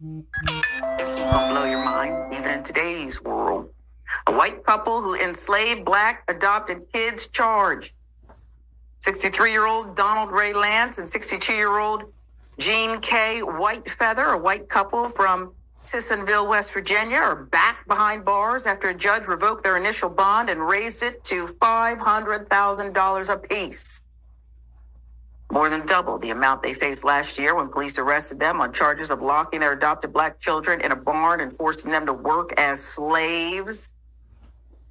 This is gonna blow your mind, even in today's world. A white couple who enslaved black adopted kids charged. 63-year-old Donald Ray Lance and 62-year-old Jean K. Whitefeather, a white couple from Sissonville, West Virginia, are back behind bars after a judge revoked their initial bond and raised it to $500,000 apiece. More than double the amount they faced last year when police arrested them on charges of locking their adopted black children in a barn and forcing them to work as slaves.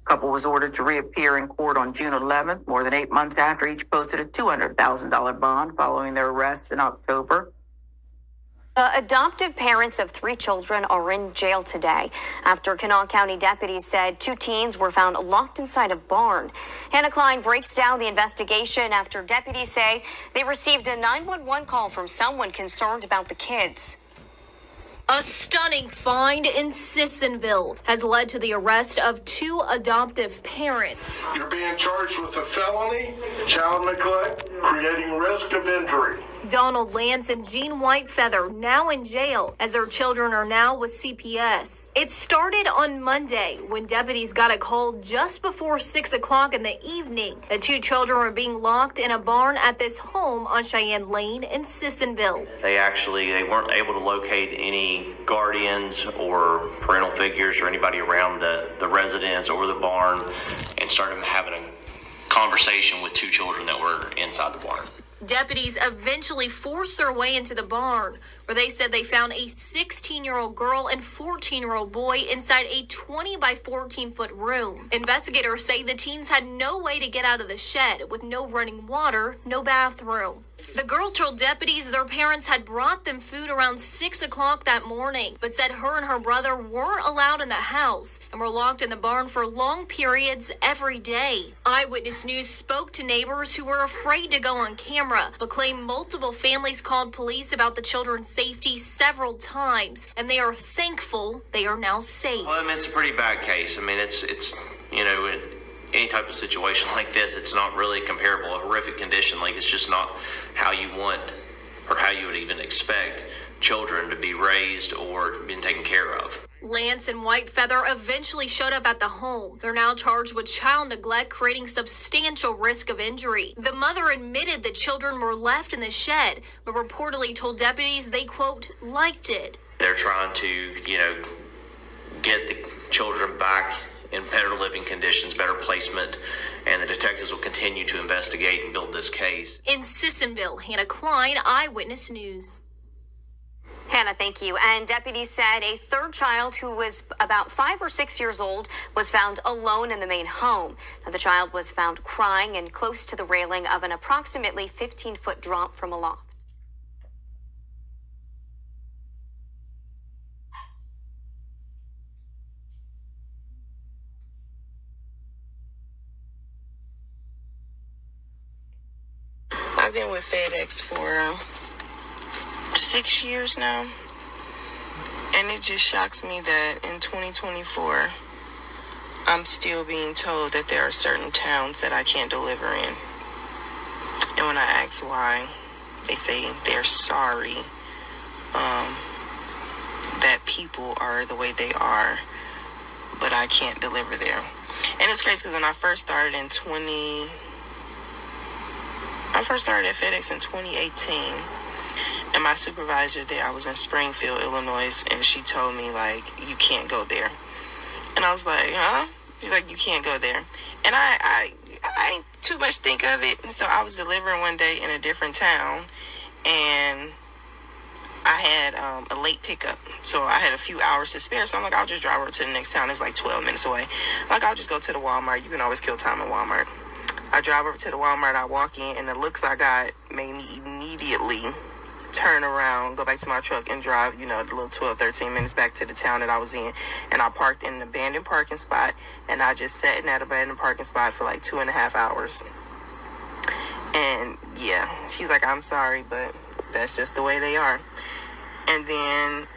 The couple was ordered to reappear in court on June 11th, more than 8 months after each posted a $200,000 bond following their arrests in October. The adoptive parents of 3 children are in jail today after Kanawha County deputies said 2 teens were found locked inside a barn. Hannah Klein breaks down the investigation after deputies say they received a 911 call from someone concerned about the kids. A stunning find in Sissonville has led to the arrest of 2 adoptive parents. You're being charged with a felony, child neglect, creating risk of injury. Donald Lance and Jean Whitefeather now in jail as their children are now with CPS. It started on Monday when deputies got a call just before 6 o'clock in the evening. The 2 children were being locked in a barn at this home on Cheyenne Lane in Sissonville. They weren't able to locate any guardians or parental figures or anybody around the residence or the barn, and started having a conversation with 2 children that were inside the barn. Deputies eventually forced their way into the barn, where they said they found a 16-year-old girl and 14-year-old boy inside a 20 by 14-foot room. Investigators say the teens had no way to get out of the shed, with no running water, no bathroom. The girl told deputies their parents had brought them food around 6 o'clock that morning, but said her and her brother weren't allowed in the house and were locked in the barn for long periods every day. Eyewitness News spoke to neighbors who were afraid to go on camera, but claimed multiple families called police about the children's safety several times, and they are thankful they are now safe. Well, I mean, it's a pretty bad case. I mean, it's any type of situation like this, it's not really comparable. A horrific condition, like, it's just not how you want or how you would even expect children to be raised or been taken care of. Lance and Whitefeather eventually showed up at the home. They're now charged with child neglect, creating substantial risk of injury. The mother admitted the children were left in the shed, but reportedly told deputies they, quote, liked it. They're trying to, get the children back in better living conditions, better placement, and the detectives will continue to investigate and build this case. In Sissonville, Hannah Klein, Eyewitness News. Hannah, thank you. And deputies said a 3rd child who was about 5 or 6 years old was found alone in the main home. Now, the child was found crying and close to the railing of an approximately 15-foot drop from a loft. I've been with FedEx for 6 years now, and it just shocks me that in 2024, I'm still being told that there are certain towns that I can't deliver in. And when I ask why, they say they're sorry that people are the way they are, but I can't deliver there. And it's crazy because when I first started at FedEx in 2018, and my supervisor there, I was in Springfield, Illinois, and she told me, like, you can't go there. And I was like, huh? She's like, you can't go there. And I ain't too much think of it. And so I was delivering one day in a different town, and I had a late pickup. So I had a few hours to spare. So I'm like, I'll just drive over to the next town. It's like 12 minutes away. Like, I'll just go to the Walmart. You can always kill time at Walmart. I drive over to the Walmart. I walk in, and the looks I got made me immediately turn around, go back to my truck, and drive, the little 12, 13 minutes back to the town that I was in. And I parked in an abandoned parking spot, and I just sat in that abandoned parking spot for like 2.5 hours. And yeah, she's like, I'm sorry, but that's just the way they are. And then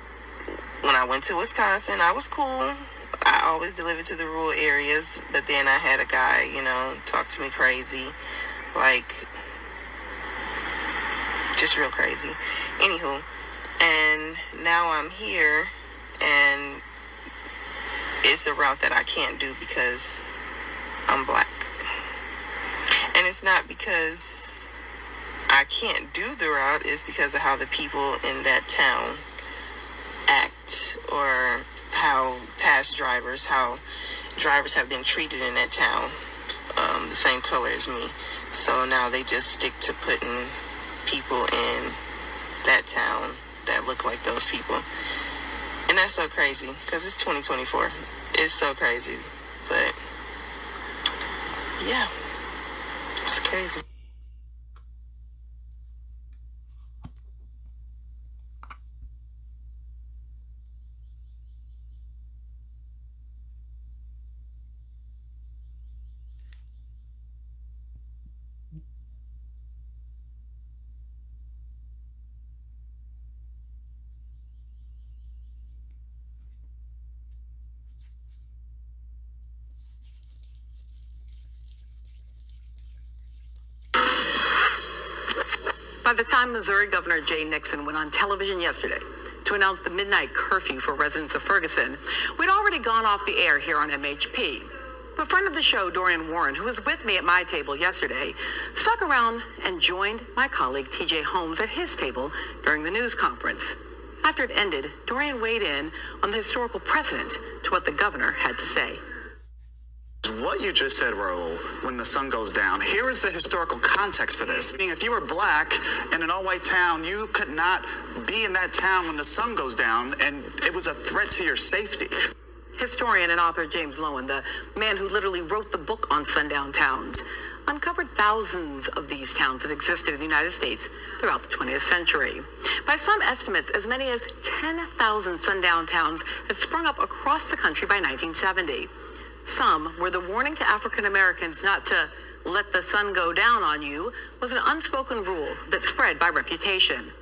when I went to Wisconsin, I was cool. I always delivered to the rural areas, but then I had a guy, talk to me crazy, like, just real crazy. Anywho, And now I'm here, and it's a route that I can't do because I'm black. And it's not because I can't do the route, it's because of how the people in that town act, or how how drivers have been treated in that town, the same color as me. So now they just stick to putting people in that town that look like those people. And that's so crazy, because it's 2024. It's so crazy. But yeah, it's crazy. By the time Missouri Governor Jay Nixon went on television yesterday to announce the midnight curfew for residents of Ferguson, we'd already gone off the air here on MHP. A friend of the show, Dorian Warren, who was with me at my table yesterday, stuck around and joined my colleague TJ Holmes at his table during the news conference. After it ended, Dorian weighed in on the historical precedent to what the governor had to say. What you just said, Raul, when the sun goes down, here is the historical context for this. I mean, if you were black in an all-white town, you could not be in that town when the sun goes down, and it was a threat to your safety. Historian and author James Lowen, the man who literally wrote the book on sundown towns, uncovered thousands of these towns that existed in the United States throughout the 20th century. By some estimates, as many as 10,000 sundown towns had sprung up across the country by 1970. Some where the warning to African Americans not to let the sun go down on you was an unspoken rule that spread by reputation.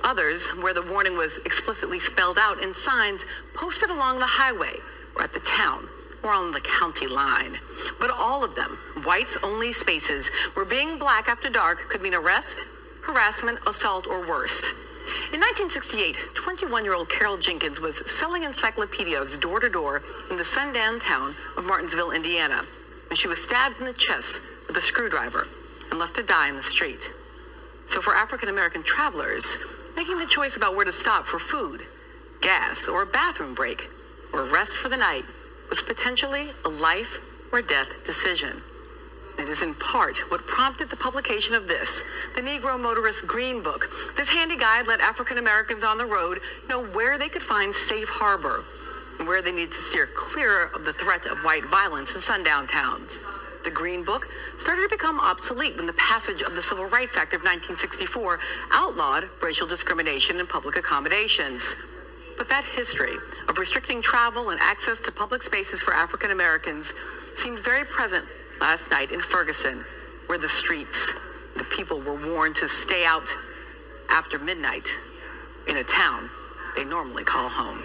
Others where the warning was explicitly spelled out in signs posted along the highway or at the town or on the county line. But all of them, whites-only spaces where being black after dark could mean arrest, harassment, assault, or worse. In 1968, 21-year-old Carol Jenkins was selling encyclopedias door-to-door in the sundown town of Martinsville, Indiana, and she was stabbed in the chest with a screwdriver and left to die in the street. So for African-American travelers, making the choice about where to stop for food, gas, or a bathroom break, or rest for the night was potentially a life or death decision. It is in part what prompted the publication of this, the Negro Motorist Green Book. This handy guide let African Americans on the road know where they could find safe harbor and where they need to steer clear of the threat of white violence in sundown towns. The Green Book started to become obsolete when the passage of the Civil Rights Act of 1964 outlawed racial discrimination in public accommodations. But that history of restricting travel and access to public spaces for African Americans seemed very present last night in Ferguson, where the streets, the people were warned to stay out after midnight in a town they normally call home.